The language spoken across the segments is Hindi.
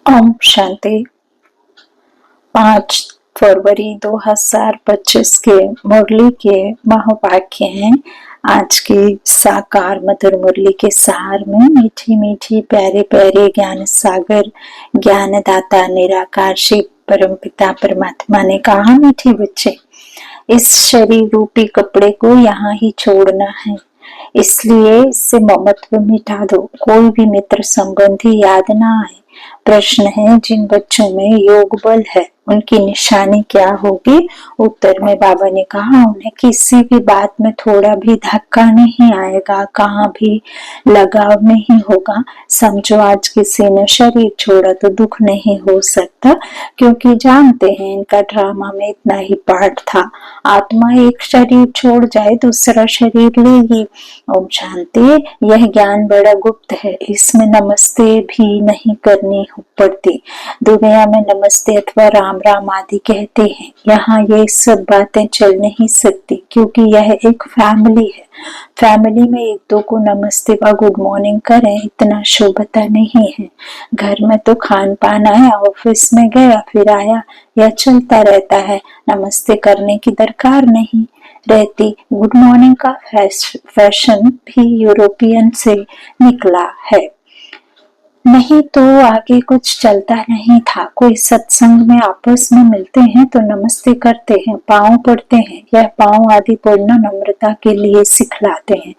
ओम शांति। 5 फरवरी 2025 के मुरली के महावाक्य हैं। आज की साकार मधुर मुरली के सार में मीठी मीठी प्यारे प्यारे ज्ञान सागर ज्ञानदाता निराकार शिव परमपिता परमात्मा ने कहा, मीठे बच्चे, इस शरीर रूपी कपड़े को यहाँ ही छोड़ना है, इसलिए इससे ममत्व मिटा दो। कोई भी मित्र संबंधी याद ना आए। प्रश्न है, जिन बच्चों में योग बल है उनकी निशानी क्या होगी? उत्तर में बाबा ने कहा, उन्हें किसी भी बात में थोड़ा भी धक्का नहीं आएगा, कहाँ भी लगाव नहीं होगा। समझो आज किसी ने शरीर छोड़ा तो दुख नहीं हो सकता, क्योंकि जानते हैं इनका ड्रामा में इतना ही पार्ट था। आत्मा एक शरीर छोड़ जाए दूसरा शरीर लेगी। ओम शांति। यह ज्ञान बड़ा गुप्त है, इसमें नमस्ते भी नहीं करनी पड़ती। दुनिया में नमस्ते अथवा राम राम आदि कहते हैं, यहाँ ये सब बातें चल नहीं सकती, क्योंकि यह एक फैमिली है। फैमिली में एक दो को नमस्ते व गुड मॉर्निंग करें, इतना शुभता नहीं है। घर में तो खान पान आया, ऑफिस में गया फिर आया, यह चलता रहता है। नमस्ते करने की दरकार नहीं रहती। गुड मॉर्निंग का फैशन भी यूरोपियन से निकला है, नहीं तो आगे कुछ चलता नहीं था। कोई सत्संग में आपस में मिलते हैं तो नमस्ते करते हैं, पाँव पड़ते हैं। यह पाँव आदि पड़ना नम्रता के लिए सिखलाते हैं।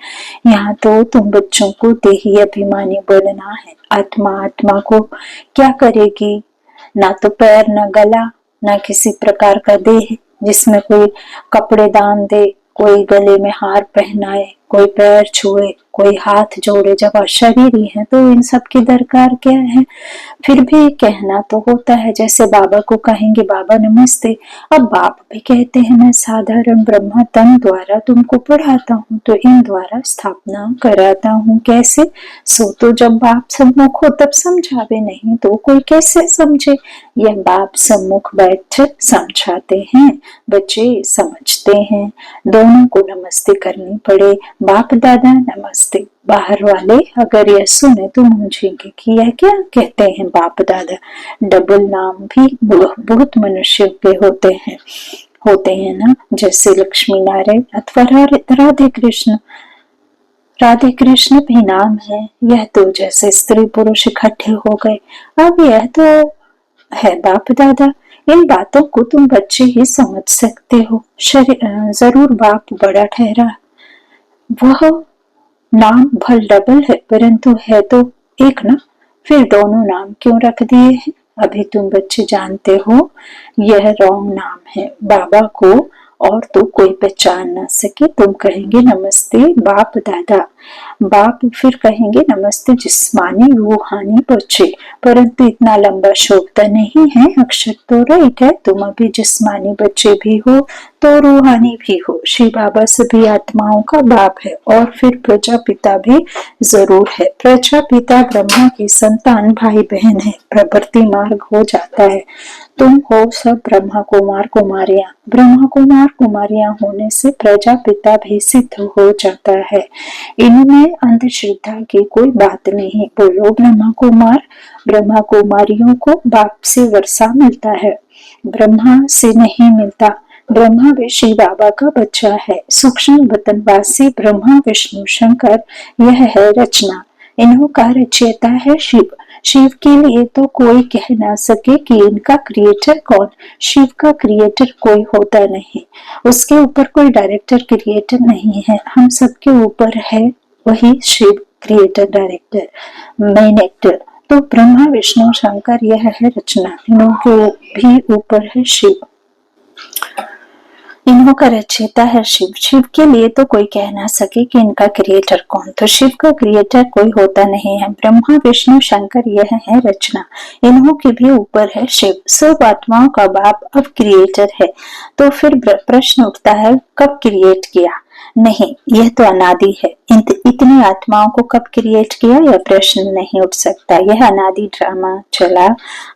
यहाँ तो तुम बच्चों को देही अभिमानी बनना है। आत्मा आत्मा को क्या करेगी? ना तो पैर, ना गला, ना किसी प्रकार का देह जिसमें कोई कपड़े दान दे, कोई गले में हार पहनाए, कोई पैर छुए, कोई हाथ जोड़े। जब अशरीरी है तो इन सब की दरकार क्या है? फिर भी कहना तो होता है। जैसे बाबा को कहेंगे, बाबा नमस्ते। अब बाप भी कहते हैं, मैं साधारण ब्रह्मा तन द्वारा तुमको पढ़ाता हूँ, तो इन द्वारा स्थापना कराता हूँ। कैसे? सो तो जब बाप सम्मुख हो तब समझावे, नहीं तो कोई कैसे समझे? यह बाप सम्मुख बैठ समझाते हैं, बच्चे समझते हैं। दोनों को नमस्ते करनी पड़े। बाप दादा नमस्ते। बाहर वाले अगर यह सुने तो पूछेंगे कि यह क्या कहते हैं बाप दादा। डबल नाम भी बहुत मनुष्य के होते हैं ना, जैसे लक्ष्मी नारायण अथवा राधे कृष्ण। राधे कृष्ण भी नाम है। यह तो जैसे स्त्री पुरुष इकट्ठे हो गए। अब यह तो है बाप दादा। इन बातों को तुम बच्चे ही समझ सकते हो। जरूर बाप बड़ा ठहरा, वह नाम भल डबल है, परंतु है तो एक ना, फिर दोनों नाम क्यों रख दिए हैं? अभी तुम बच्चे जानते हो यह रॉन्ग नाम है। बाबा को और तो कोई पहचान ना सके। तुम कहेंगे नमस्ते बाप दादा, बाप फिर कहेंगे नमस्ते जिस्मानी रूहानी बच्चे, परंतु इतना लंबा शोभता नहीं है। अक्षर तो राइट है। तुम अभी जिस्मानी बच्चे भी हो तो रूहानी भी हो। श्री बाबा सभी आत्माओं का बाप है। और फिर प्रजापिता भी जरूर है। प्रजापिता ब्रह्मा की संतान भाई बहन है। प्रवृत्ति मार्ग हो जाता है। तुम हो सब ब्रह्मा कुमार कुमारियां। ब्रह्मा कुमार कुमारियां होने से प्रजापिता भी सिद्ध हो जाता है। इनमें अंधश्रद्धा की कोई बात नहीं। बोलो ब्रह्मा कुमार। ब्रह्मा कुमारियों को बाप से वर्षा मिलता है, ब्रह्मा से नहीं मिलता। ब्रह्मा भी श्री बाबा का बच्चा है। सूक्ष्म वतनवासी ब्रह्मा विष्णु शंकर, यह है रचना। इन्हों का रचयिता है शिव। शिव के लिए तो कोई कह ना सके कि इनका क्रिएटर कौन। शिव का क्रिएटर कोई होता नहीं, उसके ऊपर कोई डायरेक्टर क्रिएटर नहीं है। हम सबके ऊपर है वही Shiva, creator director main actor. तो ब्रह्मा विष्णु शंकर यह है रचना। इन्हों के भी ऊपर है शिव, इन्हों का रचयिता है शिव। शिव के लिए तो कोई कह ना सके कि इनका क्रिएटर कौन। तो शिव का क्रिएटर कोई होता नहीं है। ब्रह्मा विष्णु शंकर यह है रचना। इन्हों के भी ऊपर है शिव। सब आत्माओं का बाप अब क्रिएटर है। तो फिर प्रश्न उठता है, कब क्रिएट किया? नहीं, यह तो अनादि है। इतनी आत्माओं को कब क्रिएट किया, यह प्रश्न नहीं उठ सकता। यह अनादि ड्रामा चला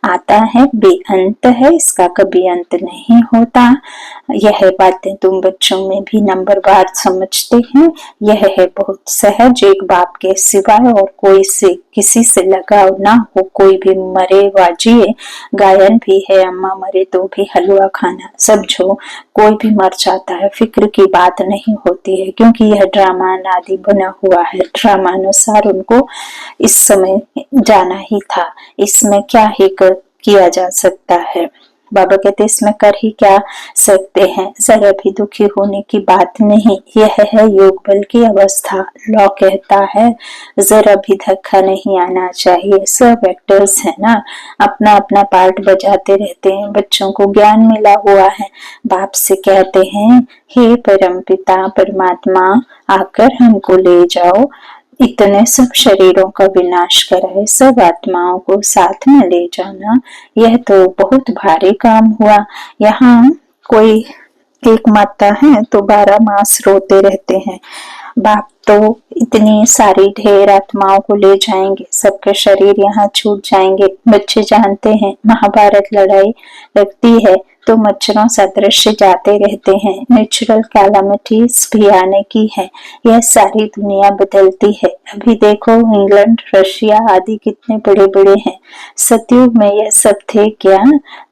आता है, बेअंत है, इसका कभी अंत नहीं होता। यह बातें तुम बच्चों में भी नंबरवार समझते हैं। यह है बहुत सहज, एक बाप के सिवाय और कोई से किसी से लगाव ना हो। कोई भी मरे व जिए, गायन भी है, अम्मा मरे तो भी हलवा खाना। समझो, कोई भी मर जाता है, फिक्र की बात नहीं होती है, क्योंकि यह ड्रामा अनादि बना हुआ है। ड्रामा अनुसार उनको इस समय जाना ही था। इसमें क्या ही किया जा सकता है। बाबा कहते इसमें कर ही क्या सकते हैं, जरा भी दुखी होने की बात नहीं। यह है योग बल की अवस्था। लॉ कहता है जरा भी धक्का नहीं आना चाहिए। सब एक्टर्स है ना, अपना अपना पार्ट बजाते रहते हैं। बच्चों को ज्ञान मिला हुआ है, बाप से कहते हैं हे परम पिता परमात्मा, आकर हमको ले जाओ, इतने सब शरीरों का विनाश कराए, सब आत्माओं को साथ में ले जाना। यह तो बहुत भारी काम हुआ। यहाँ कोई एक माता है तो 12 मास रोते रहते हैं। बाप तो इतनी सारी ढेर आत्माओं को ले जाएंगे, सबके शरीर यहाँ छूट जाएंगे। बच्चे जानते हैं महाभारत लड़ाई लगती है तो मच्छरों सदृश जाते रहते हैं। नेचुरल कैलामिटीज भी आने की है, यह सारी दुनिया बदलती है। अभी देखो इंग्लैंड रशिया आदि कितने बड़े बड़े हैं। सतयुग में यह सब थे क्या?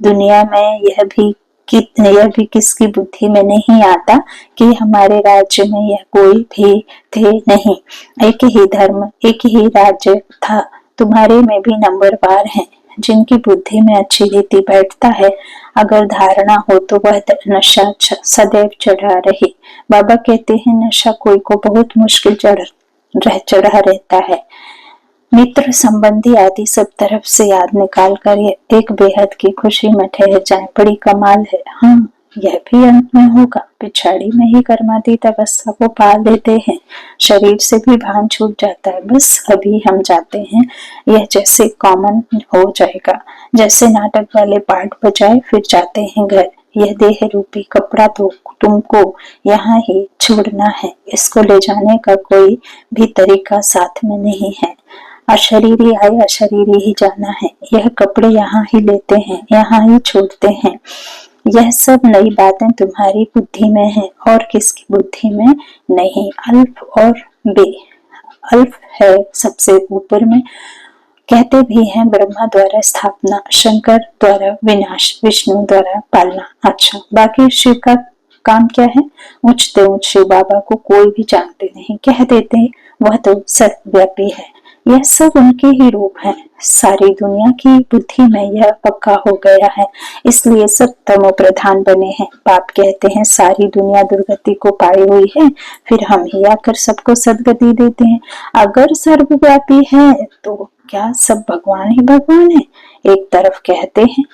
दुनिया में यह भी किसकी बुद्धि में नहीं आता कि हमारे राज्य में यह कोई भी थे नहीं। एक ही धर्म, एक ही राज्य था। तुम्हारे में भी नंबरवार हैं, जिनकी बुद्धि में अच्छी रीति बैठता है, अगर धारणा हो तो वह नशा सदैव चढ़ा रहे। बाबा कहते हैं नशा कोई को बहुत मुश्किल चढ़ा रहता है। मित्र संबंधी आदि सब तरफ से याद निकाल कर एक बेहद की खुशी में ठहर जाए, बड़ी कमाल है। हाँ, यह भी अंत में होगा। पिछाड़ी में ही कर्मातीत अवस्था को पा लेते हैं, शरीर से भी भान छूट जाता है। बस अभी हम जाते हैं, यह जैसे कॉमन हो जाएगा, जैसे नाटक वाले पार्ट बजाए फिर जाते हैं घर। यह देह रूपी कपड़ा तो तुमको यहाँ ही छोड़ना है, इसको ले जाने का कोई भी तरीका साथ में नहीं है। अशरीरी आए अशरीरी ही जाना है। यह कपड़े यहाँ ही लेते हैं, यहाँ ही छोड़ते हैं। यह सब नई बातें तुम्हारी बुद्धि में है और किसकी बुद्धि में नहीं। अल्फ और बे, अल्फ है सबसे ऊपर में, कहते भी हैं ब्रह्मा द्वारा स्थापना, शंकर द्वारा विनाश, विष्णु द्वारा पालना। अच्छा, बाकी शिव का काम क्या है? ऊंचते ऊंच शिव बाबा को कोई भी जानते नहीं, कह देते वह तो सर्वव्यापी है। यह सब उनके ही रूप हैं। सारी दुनिया की बुद्धि में यह पक्का हो गया है, इसलिए सब तमो प्रधान बने हैं। बाप कहते हैं सारी दुनिया दुर्गति को पाई हुई है, फिर हम ही आकर सबको सदगति देते हैं। अगर सर्वव्यापी है तो क्या सब भगवान ही भगवान है? एक तरफ कहते हैं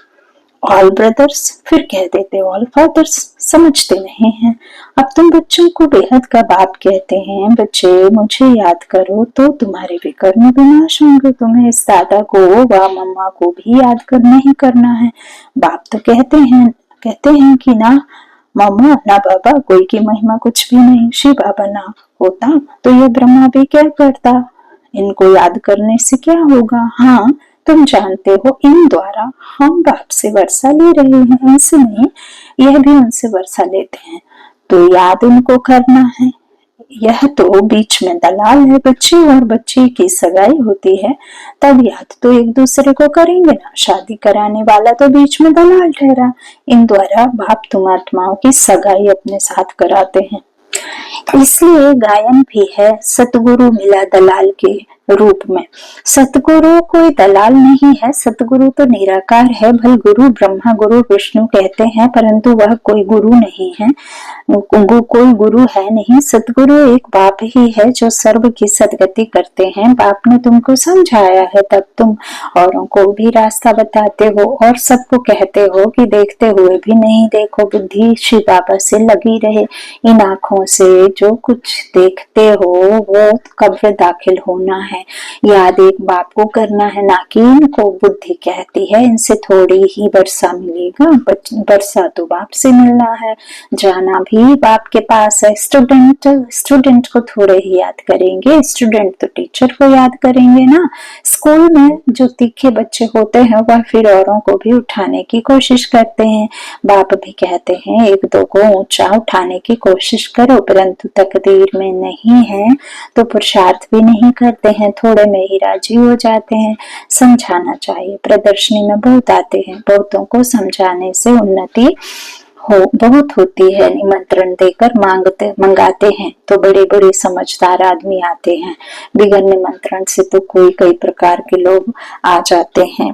ऑल ब्रदर्स, फिर कह देते ऑल फादर्स। समझते नहीं हैं। अब तुम बच्चों को बेहद का बाप कहते हैं, बच्चे मुझे याद करो तो तुम्हारे भी कर्म विनाश होंगे। तुम्हें इस दादा को व मम्मा को भी याद करना ही करना है। बाप तो कहते हैं कि ना मम्मा ना बाबा, कोई की महिमा कुछ भी नहीं। शिव बाबा ना होता तो ये ब्रह्मा भी क्या करता? इनको याद करने से क्या होगा? हाँ, तुम जानते हो इन द्वारा हम बाप से वर्षा ले रहे हैं, ऐसे नहीं, यह भी उनसे वर्षा लेते हैं, तो याद उनको करना है। यह तो बीच में दलाल है। बच्चे और बच्ची की सगाई होती है तब याद तो एक दूसरे को करेंगे ना। शादी कराने वाला तो बीच में दलाल ठहरा। इन द्वारा बाप तुम आत्माओं की सगाई अपने साथ कराते हैं। इसलिए गायन भी है सतगुरु मिला दलाल के रूप में। सतगुरु कोई दलाल नहीं है, सतगुरु तो निराकार है। भल गुरु ब्रह्मा गुरु विष्णु कहते हैं, परंतु वह कोई गुरु नहीं है, कोई गुरु है नहीं। सतगुरु एक बाप ही है जो सर्व की सदगति करते हैं। बाप ने तुमको समझाया है, तब तुम औरों को भी रास्ता बताते हो और सबको कहते हो कि देखते हुए भी नहीं देखो, बुद्धि शिव बाबा से लगी रहे। इन आंखों से जो कुछ देखते हो वो कब्र दाखिल होना है। है। याद एक बाप को करना है, ना कि इनको बुद्धि कहती है इनसे थोड़ी ही वर्षा मिलेगा, वर्षा तो बाप से मिलना है, जाना भी बाप के पास है। स्टूडेंट को थोड़े ही याद करेंगे, स्टूडेंट तो टीचर को याद करेंगे ना। स्कूल में जो तीखे बच्चे होते हैं वह फिर औरों को भी उठाने की कोशिश करते हैं। बाप भी कहते हैं एक दो को ऊंचा उठाने की कोशिश करो, परंतु तकदीर में नहीं है तो पुरुषार्थ भी नहीं करते हैं, थोड़े में ही राजी हो जाते हैं। समझाना चाहिए, प्रदर्शनी में बहुत आते हैं, बहुतों को समझाने से उन्नति बहुत होती है। निमंत्रण देकर मंगाते हैं तो बड़े बड़े समझदार आदमी आते हैं, बिगर निमंत्रण से तो कोई कई प्रकार के लोग आ जाते हैं,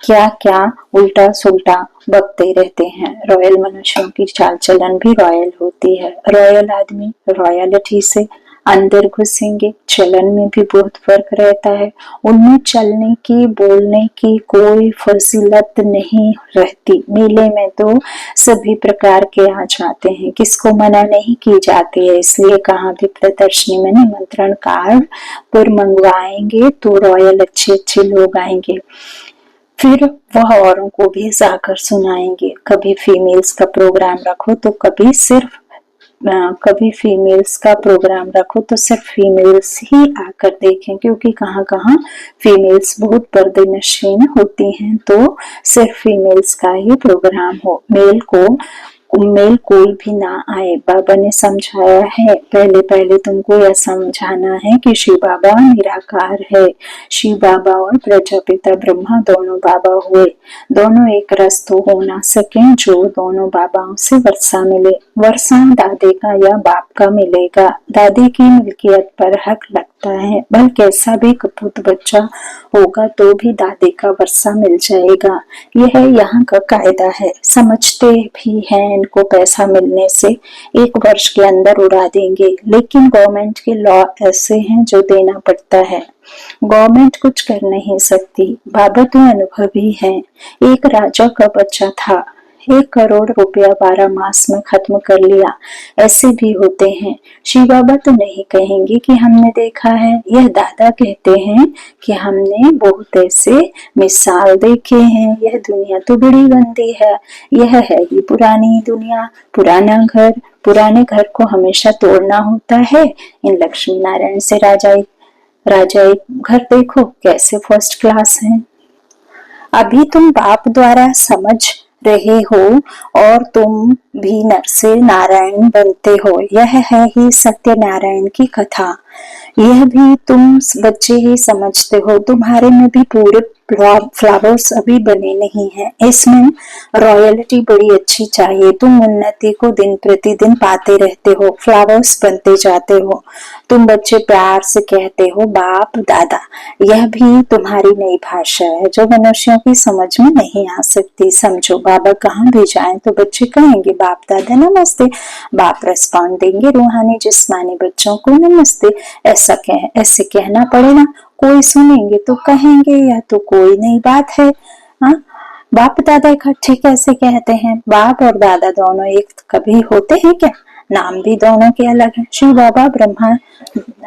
क्या क्या उल्टा सुल्टा बकते रहते हैं। रॉयल मनुष्यों की चाल चलन भी रॉयल होती है। रॉयल आदमी रॉयलिटी से अंदर घुसेंगे, चलन में भी बहुत फर्क रहता है। उनमें चलने की बोलने की कोई फजीलत नहीं रहती। मेले में तो सभी प्रकार के आ जाते हैं, किसको मना नहीं की जाती है। इसलिए कहाँ भी प्रदर्शनी में निमंत्रण कार्ड पर मंगवाएंगे तो रॉयल अच्छे अच्छे लोग आएंगे, फिर वह औरों को भी जाकर सुनाएंगे। कभी फीमेल्स का प्रोग्राम रखो तो कभी फीमेल्स का प्रोग्राम रखो तो सिर्फ फीमेल्स ही आकर देखें, क्योंकि कहाँ कहाँ फीमेल्स बहुत पर्देनशीन होती हैं, तो सिर्फ फीमेल्स का ही प्रोग्राम हो, मेल कोई भी ना आए। बाबा ने समझाया है, पहले पहले तुमको यह समझाना है कि शिव बाबा निराकार है। शिव बाबा और प्रजापिता ब्रह्मा दोनों बाबा हुए, दोनों एक रस तो हो ना सके जो दोनों बाबाओं से वर्षा मिले। वर्षा दादे का या बाप का मिलेगा, दादी की मिल्कियत पर हक लगता है, भले कैसा भी कपूत बच्चा होगा तो भी दादी का वर्षा मिल जाएगा। यह यहाँ का कायदा है। समझते भी हैं इनको पैसा मिलने से 1 वर्ष के अंदर उड़ा देंगे, लेकिन गवर्नमेंट के लॉ ऐसे हैं जो देना पड़ता है, गवर्नमेंट कुछ कर नहीं सकती। बाबा तो अनुभवी हैं। एक राजा का बच्चा था, 1 करोड़ रुपया 12 मास में खत्म कर लिया। ऐसे भी होते हैं। शिव बाबा तो नहीं कहेंगे कि हमने देखा है, यह दादा कहते हैं कि हमने बहुत ऐसे मिसाल देखे हैं। यह दुनिया तो बड़ी गंदी है, यह है ही पुरानी दुनिया, पुराने घर को हमेशा तोड़ना होता है। इन लक्ष्मी नारायण से राजाई घर देखो कैसे फर्स्ट क्लास हैं। अभी तुम बाप द्वारा समझ रहे हो और तुम भी नर से नारायण बनते हो। यह है ही सत्यनारायण की कथा। यह भी तुम बच्चे ही समझते हो, तुम्हारे में भी पूरे फ्लावर्स अभी बने नहीं हैं। इसमें रॉयलिटी बड़ी अच्छी चाहिए। तुम उन्नति को दिन प्रतिदिन पाते रहते हो, फ्लावर्स बनते जाते हो। तुम बच्चे प्यार से कहते हो बाप दादा, यह भी तुम्हारी नई भाषा है जो मनुष्यों की समझ में नहीं आ सकती। समझो, बाबा कहाँ भी जाएं तो बच्चे कहेंगे बाप दादा नमस्ते, बाप रिस्पॉन्ड देंगे रूहानी जिस्मानी बच्चों को नमस्ते। ऐसे कहना पड़ेगा, कोई सुनेंगे तो कहेंगे यह तो कोई नई बात है। हाँ, बाप दादा इकट्ठे कैसे कहते हैं? बाप और दादा दोनों एक कभी होते हैं क्या? नाम भी दोनों के अलग है। शिव बाबा ब्रह्मा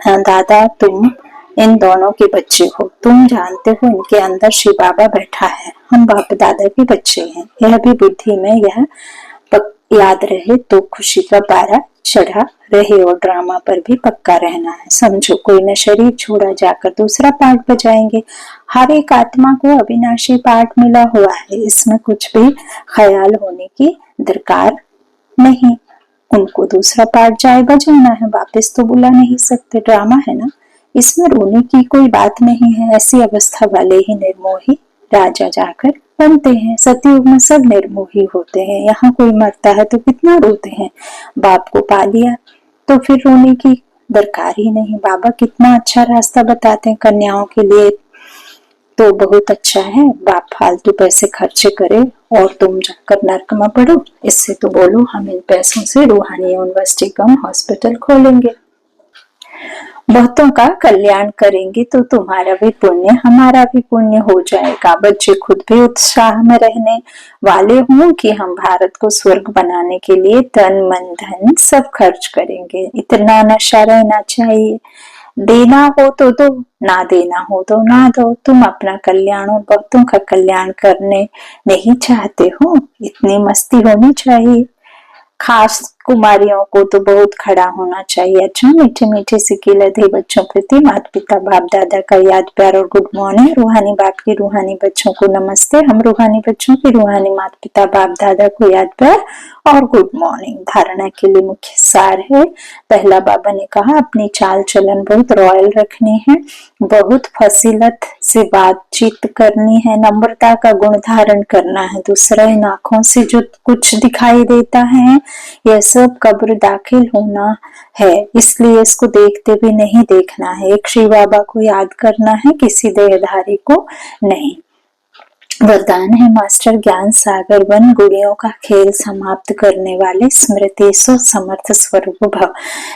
दादा, तुम इन दोनों के बच्चे हो। तुम जानते हो इनके अंदर शिव बाबा बैठा है, हम बाप दादा के बच्चे हैं। यह भी बुद्धि में यह याद रहे तो खुशी का पारा चढ़ा रहे, और ड्रामा पर भी पक्का रहना है। समझो, कोई न शरीर छोड़ा जाकर दूसरा पार्ट बजाएंगे। हर एक आत्मा को अविनाशी पार्ट मिला हुआ है, इसमें कुछ भी ख्याल होने की दरकार नहीं। उनको दूसरा पार्ट जाए बजाना है, वापस तो बुला नहीं सकते, ड्रामा है ना, इसमें रोने की कोई बात नहीं है। ऐसी अवस्था वाले ही निर्मोही राजा जाकर बनते हैं। सतयुग में सब निर्मोही होते हैं। यहाँ कोई मरता है तो कितना रोते हैं, बाप को पा लिया तो फिर रोने की दरकार ही नहीं। बाबा कितना अच्छा रास्ता बताते हैं कन्याओं के लिए, तो बहुत अच्छा है। बाप फालतू पैसे खर्चे करे और तुम जाकर नर्क में पढ़ो, इससे तो बोलो हम इन पैसों से रूहानी यूनिवर्सिटी कम हॉस्पिटल खोलेंगे, बहुतों का कल्याण करेंगे, तो तुम्हारा भी पुण्य हमारा भी पुण्य हो जाएगा। बच्चे खुद भी उत्साह में रहने वाले हों कि हम भारत को स्वर्ग बनाने के लिए तन मन धन सब खर्च करेंगे। इतना नशा रहना चाहिए। देना हो तो दो, ना देना हो तो ना दो। तुम अपना कल्याण और बहुतों का कल्याण करने नहीं चाहते हो, इतनी मस्ती होनी चाहिए। खास कुमारियों को तो बहुत खड़ा होना चाहिए। अच्छा, मीठे मीठे सिक्के लदे बच्चों प्रति माता पिता बाप दादा का याद प्यार और गुड मॉर्निंग। रूहानी बाप के रूहानी बच्चों को नमस्ते। हम रूहानी बच्चों की रूहानी माता पिता बाप दादा को याद प्यार और गुड मॉर्निंग। धारणा के लिए मुख्य सार है। पहला, बाबा ने कहा अपनी चाल चलन बहुत रॉयल रखनी है, बहुत फसीलत से बातचीत करनी है, नम्रता का गुण धारण करना है। दूसरा, इन आंखों से जो कुछ दिखाई देता है यह सब कब्र दाखिल होना है, इसलिए इसको देखते भी नहीं देखना है। एक श्री बाबा को याद करना है, किसी देहधारी को नहीं। वरदान है, मास्टर ज्ञान सागर बन, गुड़ियों का खेल समाप्त करने वाले, स्मृति सो समर्थ स्वरूप भव।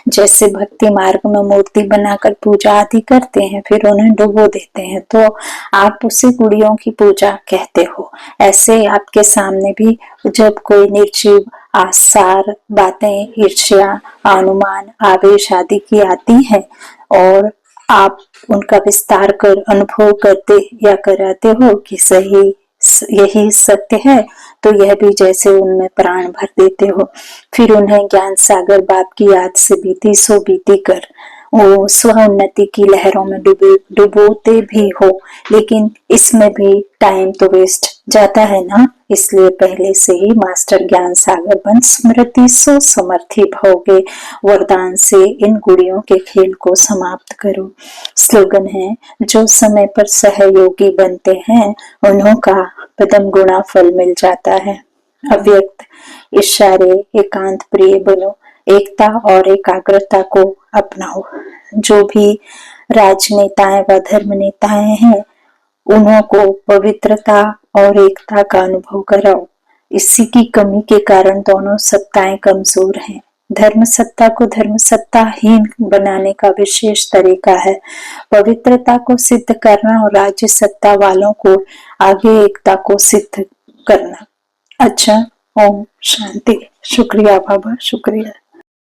जैसे भक्ति मार्ग में मूर्ति बनाकर पूजा आदि करते हैं, फिर उन्हें डुबो देते हैं, तो आप उसे गुड़ियों की पूजा कहते हो। ऐसे आपके सामने भी जब कोई निर्जीव आसार बातें, ईर्ष्या, अनुमान, आवेश आदि की आती है और आप उनका विस्तार कर अनुभव करते या कराते हो कि सही यही सत्य है, तो यह भी जैसे उनमें प्राण भर देते हो। फिर उन्हें ज्ञान सागर बाप की याद से बीती सो बीती कर वो स्व उन्नति की लहरों में डुबोते भी हो, लेकिन इसमें भी टाइम तो वेस्ट जाता है ना। इसलिए पहले से ही मास्टर ज्ञान सागर बन, स्मृति सो समर्थी भोगे, वरदान से इन गुड़ियों के खेल को समाप्त करो। स्लोगन है, जो समय पर सहयोगी बनते हैं उन्हों का पदम गुणा फल मिल जाता है। अव्यक्त इशारे एकांत प्रिय बनो, एकता और एकाग्रता को अपनाओ। जो भी राजनेताएं व धर्म नेताएं हैं उन्हों को पवित्रता और एकता का अनुभव कराओ। इसी की कमी के कारण दोनों सत्ताएं कमजोर हैं। धर्म सत्ता को धर्म सत्ताहीन बनाने का विशेष तरीका है पवित्रता को सिद्ध करना और राज्य सत्ता वालों को आगे एकता को सिद्ध करना। अच्छा, ओम शांति। शुक्रिया बाबा, शुक्रिया।